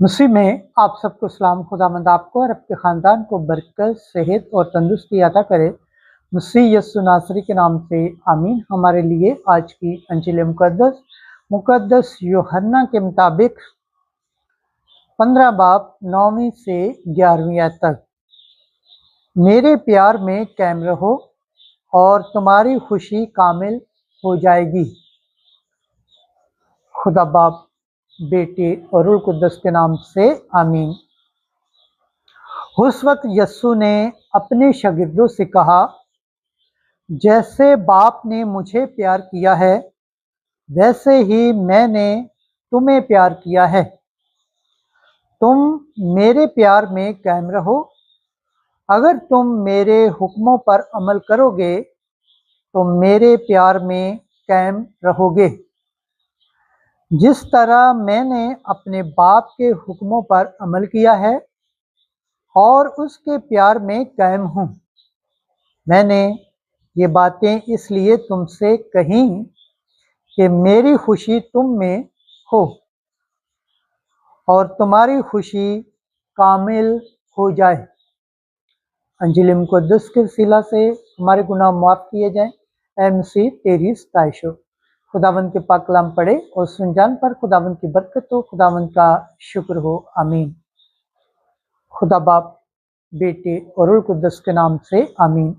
मसीह में आप सबको सलाम। खुदावंद आपको और आपके ख़ानदान को बरकत, सेहत और तंदुरुस्ती अता करे। मसीह यस्सु नासरी के नाम से आमीन। हमारे लिए आज की अंजिल मुकद्दस यूहन्ना के मुताबिक 15 बाब 9वीं से 11वीं आयत तक। मेरे प्यार में कायम रहो और तुम्हारी खुशी कामिल हो जाएगी। खुदा बाप, बेटे और रूह कुद्दस के नाम से आमीन। उस वक्त यस्सु ने अपने शागिर्दों से कहा, जैसे बाप ने मुझे प्यार किया है वैसे ही मैंने तुम्हें प्यार किया है। तुम मेरे प्यार में कायम रहो। अगर तुम मेरे हुक्मों पर अमल करोगे तो मेरे प्यार में कायम रहोगे, जिस तरह मैंने अपने बाप के हुक्मों पर अमल किया है और उसके प्यार में कायम हूँ। मैंने ये बातें इसलिए तुमसे कहीं कि मेरी खुशी तुम में हो और तुम्हारी खुशी कामिल हो जाए। अंजिल मुकद्दस के वसीला से हमारे गुनाह माफ़ किए जाएं। ऐ मसीह तेरी सताइश हो। खुदावंद के पाक कलाम पढ़े और सुन जान पर खुदावंद की बरकत हो, खुदावंद का शुक्र हो। आमीन। खुदा बाप, बेटे और रूह कुद्दस के नाम से आमीन।